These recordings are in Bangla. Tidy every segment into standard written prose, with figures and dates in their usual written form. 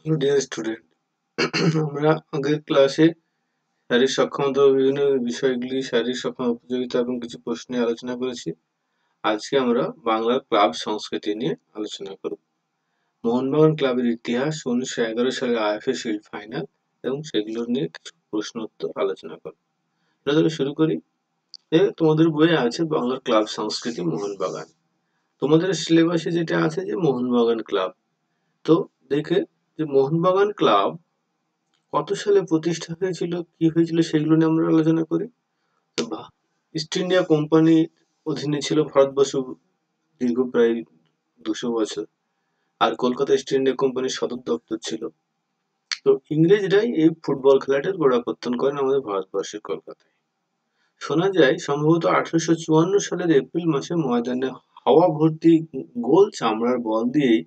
ডিয়ার স্টুডেন্ট, আমরা আগের ক্লাসে শারীরিক সক্ষমতা বিভিন্ন বিষয়গুলি, শারীরিক সক্ষমতা প্রতিযোগিতা এবং কিছু প্রশ্ন নিয়ে আলোচনা করেছি। আজকে আমরা বাংলার ক্লাব সংস্কৃতি নিয়ে আলোচনা করব। মোহনবাগান ক্লাবের ইতিহাস, 1911 সালের আইএফএ শিল্ড ফাইনাল এবং সেগুলো নিয়ে কিছু প্রশ্ন উত্তর আলোচনা করব। তাহলে শুরু করি। তোমাদের বইয়ে আছে বাংলার ক্লাব সংস্কৃতি মোহনবাগান। তোমাদের সিলেবাসে যেটা আছে যে মোহনবাগান ক্লাব। তো দেখে যে মোহনবাগান ক্লাব কত সালে প্রতিষ্ঠা হয়েছিল, কি হয়েছিল সেগুলো নিয়ে আমরা আলোচনা করি। তো ইস্ট ইন্ডিয়া কোম্পানির অধীনে ছিল ভারতবর্ষ দীর্ঘ প্রায় 200 বছর, আর কলকাতা ইস্ট ইন্ডিয়া কোম্পানির সদর দপ্তর ছিল। তো ইংরেজরাই এই ফুটবল খেলাটার গোড়াপত্তন করেন আমাদের ভারতবর্ষের কলকাতায়। শোনা যায় সম্ভবত 1854 সালের এপ্রিল মাসে ময়দানে হাওয়া ভর্তি গোল চামড়ার বল দিয়েই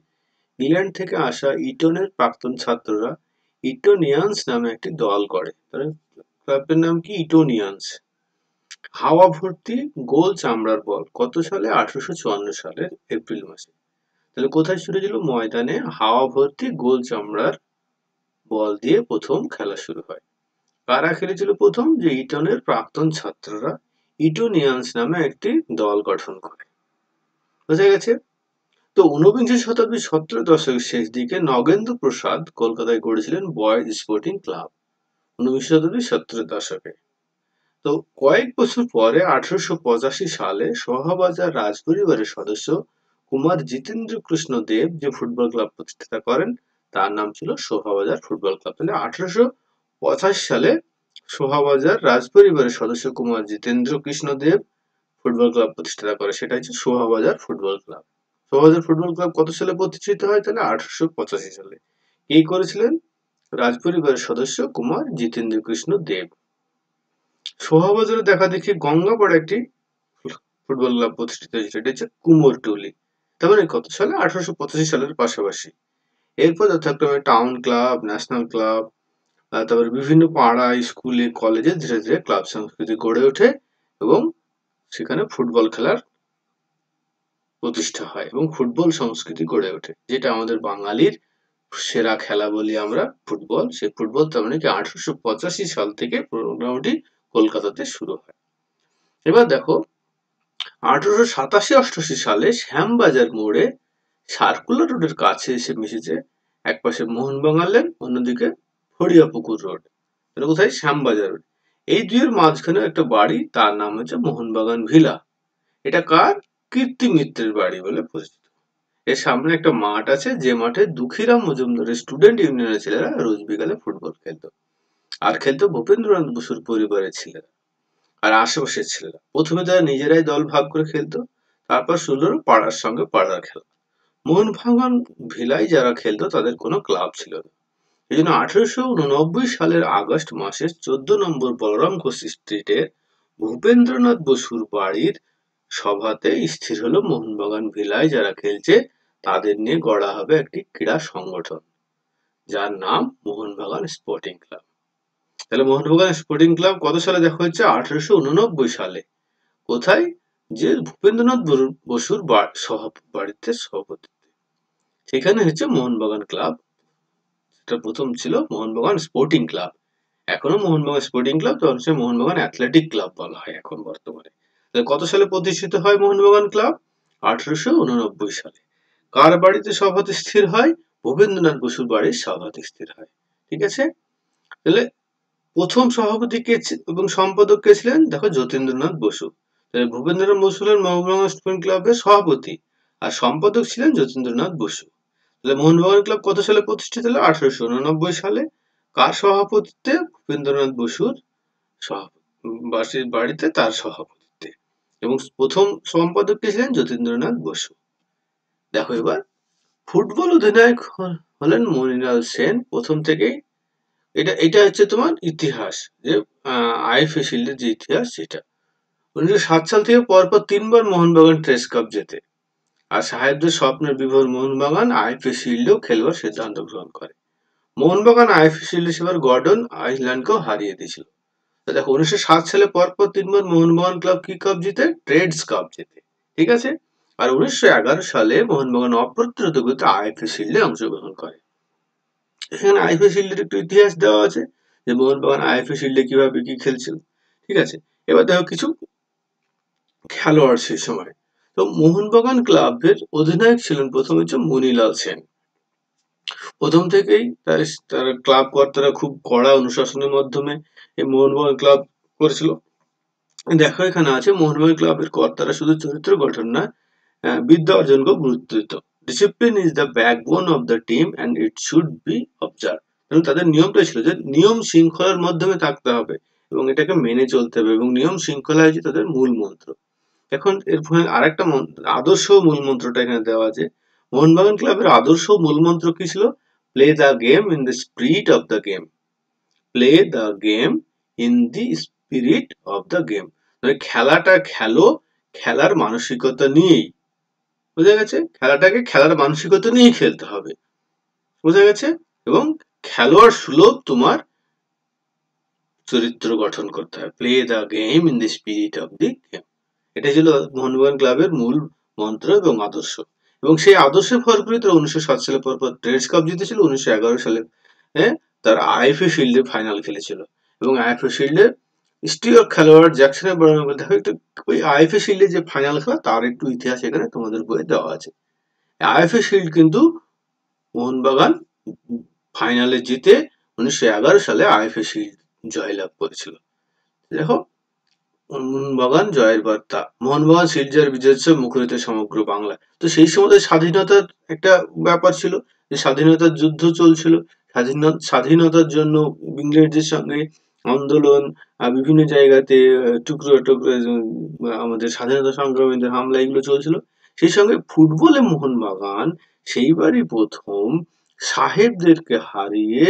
ইংল্যান্ড থেকে আসা ইটনের প্রাক্তন ছাত্ররা ইটোনিয়ান্স নামে একটি দল গড়ে। ক্লাবের নাম কি? ইটোনিয়ান্স। হাওয়া ভর্তি গোল চামড়ার বল কত সালে? 1854 সালের এপ্রিল মাসে। তাহলে কোথায় শুরু ছিল? ময়দানে হাওয়া ভর্তি গোল চামড়ার বল দিয়ে প্রথম খেলা শুরু হয়। কারা খেলেছিল প্রথম? যে ইটনের প্রাক্তন ছাত্ররা ইটোনিয়ান্স নামে একটি দল গঠন করে। বোঝা গেছে? তো ঊনবিংশ শতাব্দীর 17 দশকের শেষ দিকে নগেন্দ্র প্রসাদ কলকাতায় গড়েছিলেন বয়েজ স্পোর্টিং ক্লাব। 19 শতাব্দীর 17 দশকে। তো কয়েক বছর পরে 1885 সালে শোভাবাজার রাজপরিবারের সদস্য কুমার জিতেন্দ্র কৃষ্ণ দেব যে ফুটবল ক্লাব প্রতিষ্ঠা করেন তার নাম ছিল শোভাবাজার ফুটবল ক্লাব। তাহলে 1885 সালে শোভাবাজার রাজপরিবারের সদস্য কুমার জিতেন্দ্র কৃষ্ণ দেব ফুটবল ক্লাব প্রতিষ্ঠা করে, সেটা হচ্ছে Shobhabazar football club. Shobhabazar football club কত সালে প্রতিষ্ঠিত হয়? তাহলে 1885 সালে। কে করেছিলেন? রাজপরিবারের সদস্য কুমার জিতেন্দ্র কৃষ্ণ দেব। শোভাবাজারে দেখা দেখি গঙ্গাপাড়া একটি ফুটবল ক্লাব প্রতিষ্ঠিত হয়েছিল, এটা হচ্ছে কুমোরটুলি। তার মানে কত সালে? 1885 সালের পাশাপাশি। এরপর যথাক্রমে টাউন ক্লাব, ন্যাশনাল ক্লাব, তারপরে বিভিন্ন পাড়া, স্কুলে, কলেজে ধীরে ধীরে ক্লাব সংস্কৃতি গড়ে ওঠে এবং সেখানে ফুটবল খেলার প্রতিষ্ঠা হয় এবং ফুটবল সংস্কৃতি গড়ে ওঠে, যেটা আমাদের বাঙালির সেরা খেলা বলি আমরা ফুটবল। সেই ফুটবল তার মানে কি 1885 সাল থেকে মোটামুটি কলকাতাতে শুরু হয়। এবার দেখো 1887-88 সালে শ্যামবাজার মোড়ে সার্কুলার রোডের কাছে এসে মিশেছে একপাশে মোহনবাগান লেন, অন্যদিকে ফড়িয়াপুকুর রোড। এটা কোথায়? শ্যামবাজার রোড। এই দুইয়ের মাঝখানে একটা বাড়ি, তার নাম হচ্ছে মোহনবাগান ভিলা। এটা কার? কীর্তি মিত্রের বাড়ি বলে পরিচিত। এর সামনে একটা মাঠ আছে, যে মাঠে দুঃখীরাম মজুমদারের স্টুডেন্ট ইউনিয়নের ছেলেরা রোজ বিকালে ফুটবল খেলতো। আর খেলতো ভূপেন্দ্রনাথ বসুর পরিবারের ছেলেরা আর আশেপাশের ছেলেরা। প্রথমে তারা নিজেরাই দল ভাগ করে খেলতো, তারপর শুরু হলো পাড়ার সঙ্গে পাড়ার খেলা। মোহনবাগান ভিলায় যারা খেলতো তাদের কোনো ক্লাব ছিল না। এই জন্য 1889 সালের আগস্ট মাসের 14 নম্বর বলরাম ঘোষ স্ট্রিটের ভূপেন্দ্রনাথ বসুর বাড়ির সভাতে স্থির হলো মোহনবাগান ভিলায় যারা খেলছে তাদের নিয়ে গড়া হবে একটি ক্রীড়া সংগঠন, যার নাম মোহনবাগান স্পোর্টিং ক্লাব। তাহলে মোহনবাগান স্পোর্টিং ক্লাব কত সালে দেখা হচ্ছে? 1889 সালে। কোথায়? যে ভূপেন্দ্রনাথ বসুর বাড়িতে সভাপতিত্বে। সেখানে হচ্ছে মোহনবাগান ক্লাব। এটা প্রথম ছিল মোহনবাগান স্পোর্টিং ক্লাব। এখনো মোহনবাগান স্পোর্টিং ক্লাব, তখন সে মোহনবাগান অ্যাথলেটিক ক্লাব বলা হয় এখন বর্তমানে। কত সালে প্রতিষ্ঠিত হয় মোহনবাগান ক্লাব? 1889 সালে। কার বাড়িতে সভাপতি স্থির হয়? ভূপেন্দ্রনাথ বসুর বাড়ির সভাপতি স্থির হয়। ঠিক আছে? তাহলে প্রথম সভাপতি কে এবং সম্পাদক কে ছিলেন? দেখো, যতীন্দ্রনাথ বসু। তাহলে ভূপেন্দ্রনাথ বসু হলেন মোহনবাগান স্পোর্টিং ক্লাবের সভাপতি আর সম্পাদক ছিলেন যতীন্দ্রনাথ বসু। তাহলে মোহনবাগান ক্লাব কত সালে প্রতিষ্ঠিত হলো? 1889 সালে। কার সভাপতিত্বে? ভূপেন্দ্রনাথ বসুর বাড়িতে তার সভাপতিত্বে। এবং প্রথম সম্পাদক কে ছিলেন? যতীন্দ্রনাথ বসু। দেখো এবার ফুটবল অধিনায়ক হলেন মনিলাল সেন প্রথম থেকেই। এটা হচ্ছে তোমার ইতিহাস, যে আইএফএ শিল্ডের যে ইতিহাস সেটা। 1907 সাল থেকে পরপর 3বার মোহনবাগান টেস্ট কাপ জেতে। আর সাহেবদের স্বপ্নের বিভোর মোহনবাগান আইএফএ শিল্ডেও খেলবার সিদ্ধান্ত গ্রহণ করে। মোহনবাগান আইএফএ শিল্ডে সেবার গর্ডন আইল্যান্ডকেও হারিয়ে দিয়েছিল। দেখো 1907 সালে পরপর 3বার মোহনবাগান ক্লাব কি কাপ জিতে? ট্রেডস কাপ জেতে। ঠিক আছে? আর 1911 সালে মোহনবাগান অপ্রতিরোধ গতিতে আইএফএ শিল্ডে অংশগ্রহণ করে। এখানে আইএফএ শিল্ডের একটু ইতিহাস দেওয়া আছে, যে মোহনবাগান আইএফএ শিল্ডে কিভাবে কি খেলছিল। ঠিক আছে, এবার দেখো কিছু খেলোয়াড় সেই সময়। তো মোহনবাগান ক্লাবের অধিনায়ক ছিলেন প্রথম হচ্ছে মনিলাল সেন। প্রথম থেকেই তারা ক্লাব কর্তারা খুব কড়া অনুশাসনের মাধ্যমে এই মোহনবাগান ক্লাব করেছিল। দেখো এখানে আছে, মোহনবাগান ক্লাবের কর্তারা শুধু চরিত্র গঠন নয়, বিদ্যা অর্জনকেও গুরুত্ব দিত। Discipline is the backbone of the team and it should be observe. এবং তাদের নিয়মটাই ছিল যে নিয়ম শৃঙ্খলার মাধ্যমে থাকতে হবে এবং এটাকে মেনে চলতে হবে, এবং নিয়ম শৃঙ্খলা হচ্ছে তাদের মূল মন্ত্র। এখন এর ফলে আরেকটা আদর্শ মূল মন্ত্রটা এখানে দেওয়া আছে। মোহনবাগান ক্লাবের আদর্শ মূল মন্ত্র কি ছিল? Play the game in the spirit of the game. Play the game in the spirit of the game. খেলাটা খেলো খেলার মানসিকতা নিয়েই। বোঝা গেছে? খেলাটাকে খেলার মানসিকতা নিয়েই খেলতে হবে। বোঝা গেছে? এবং খেলোয়াড় সুলভ তোমার চরিত্র গঠন করতে হবে। Play the game in the spirit of the game. এটা ছিল মোহনবাগান ক্লাবের মূল মন্ত্র এবং আদর্শ। এবং সেই আদর্শে ভর করে তারা 1907 সালে পরপর ট্রেডস কাপ জিতেছিল। 1911 সালে তারা আইএফএ শিল্ডে ফাইনাল খেলেছিল। এবং আইএফএ শিল্ডে স্টিও খেলোয়াড় জ্যাকসনের বর্ণনা দেখো একটু, ওই আইএফএ শিল্ডে যে ফাইনাল খেলা তার একটু ইতিহাস এখানে তোমাদের বইয়ে দেওয়া আছে। আইএফএ শিল্ড কিন্তু মোহনবাগান ফাইনালে জিতে 1911 সালে আইএফএ শিল্ড জয়লাভ করেছিল। দেখো, মোহনবাগান জয়ের বার্তা। মোহনবাগান শিল্ড জয়ের বিজয়োৎসব মুখরিত সমগ্র বাংলায়। তো সেই সময় স্বাধীনতার একটা ব্যাপার ছিল, যে স্বাধীনতার যুদ্ধ চলছিল। স্বাধীনতার জন্য ইংরেজদের সঙ্গে আন্দোলন, বিভিন্ন জায়গাতে টুকরো টুকরো আমাদের স্বাধীনতা সংগ্রামীদের হামলা, এগুলো চলছিল। সেই সঙ্গে ফুটবলে মোহনবাগান সেইবারই প্রথম সাহেবদেরকে হারিয়ে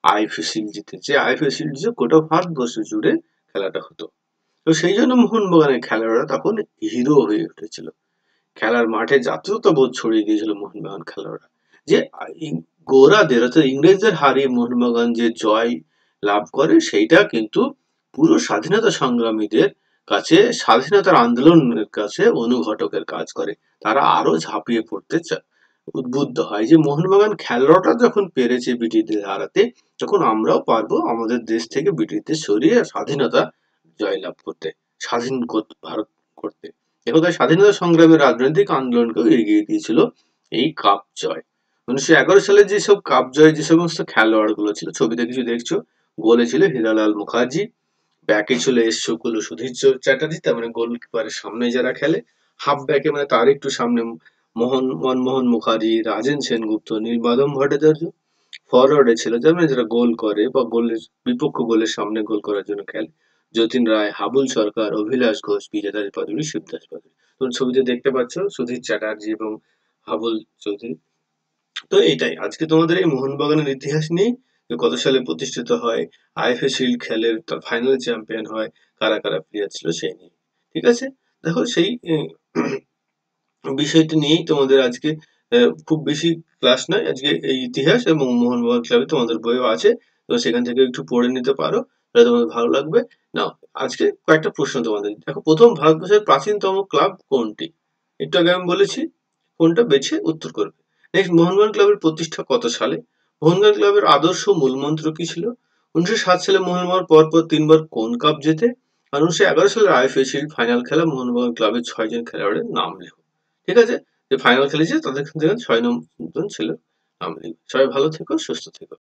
আইএফএ শিল্ড জিতেছে। আইএফএ শিল্ড যে গোটা ভারতবর্ষ জুড়ে খেলাটা হতো। তো সেই জন্য মোহনবাগানের খেলোয়াড়রা তখন হিরো হয়ে উঠেছিল। খেলার মাঠে জাতীয়তাবোধ ছড়িয়ে দিয়েছিল মোহনবাগান খেলোয়াড়রা। যে গোরাদের অর্থাৎ ইংরেজদের হারিয়ে মোহনবাগান যে জয় লাভ করে, সেইটা কিন্তু পুরো স্বাধীনতা সংগ্রামীদের কাছে, স্বাধীনতার আন্দোলনের কাছে অনুঘটকের কাজ করে। তারা আরো ঝাঁপিয়ে পড়তে উদ্বুদ্ধ হয় যে মোহনবাগান খেলোয়াড়রা যখন পেরেছে ব্রিটিশদের হারাতে, তখন আমরাও পারবো আমাদের দেশ থেকে ব্রিটিশদের সরিয়ে স্বাধীনতা জয়লাভ করতে, স্বাধীন ভারত করতে। একথায় স্বাধীনতা সংগ্রামের রাজনৈতিক আন্দোলনকেও এগিয়ে দিয়েছিল এই কাপ জয়। 1911 সালে যেসব কাপ জয় যে সমস্ত খেলোয়াড় গুলো ছিল, ছবিতে কিছু দেখছো। গোলে ছিল হীরালাল মুখার্জি, ব্যাকে ছিল এস শুকুল ও সুধীর চ্যাটার্জি, তার মানে গোলকিপারের সামনে যারা খেলে। হাফ ব্যাকে মানে তার একটু সামনে মনমোহন মুখার্জি, রাজেন সেনগুপ্ত, নীলমাধব ভট্টাচার্য। ফরওয়ার্ডে ছিল যারা গোল করে বা গোলের বিপক্ষ গোলের সামনে গোল করার জন্য খেলে। যতীন রায়, হাবুল সরকার, অভিলাষ ঘোষ, বিজয়দাস পাদুরি, শিবদাস পাদুরি। তোমরা ছবিতে দেখতে পাচ্ছ সুধীর চ্যাটার্জি এবং হাবুল চৌধুরী। তো এইটাই আজকে তোমাদের এই মোহনবাগানের ইতিহাস নিয়ে, যে কত সালে প্রতিষ্ঠিত হয়, আইএফএ শিল্ড খেলে, তার ফাইনাল চ্যাম্পিয়ন হয়, কারা কারা প্লেয়ার ছিল সেই নিয়ে। ঠিক আছে, দেখো সেই বিষয়টি নিয়েই তোমাদের আজকে খুব বেশি ক্লাস নয় আজকে, এই ইতিহাস এবং মোহনবাগান ক্লাবে তোমাদের বইও আছে। তো সেখান থেকে একটু পড়ে নিতে পারো, তাহলে তোমাদের ভালো লাগবে। নাও আজকে কয়েকটা প্রশ্ন তোমাদের। দেখো, প্রথম ভারতবর্ষের প্রাচীনতম ক্লাব কোনটি? একটু আগে আমি বলেছি, কোনটা বেছে উত্তর করবে। নেক্সট, মোহনবাগান ক্লাবের প্রতিষ্ঠা কত সালে? মোহনবাগান ক্লাবের আদর্শ মূলমন্ত্র কি ছিল? 1907 সালে মোহনবাগান পরপর 3বার কোন কাপ জেতে? আর 1911 সালের আইএফএ শিল্ড ফাইনাল খেলা মোহনবাগান ক্লাবের 6 জন খেলোয়াড়ের নাম লেখো। ঠিক আছে, যে ফাইনাল খেলেছে তাদের থেকে 6 জন ছিল নাম লিখবে। সবাই ভালো থেকো, সুস্থ থেকো।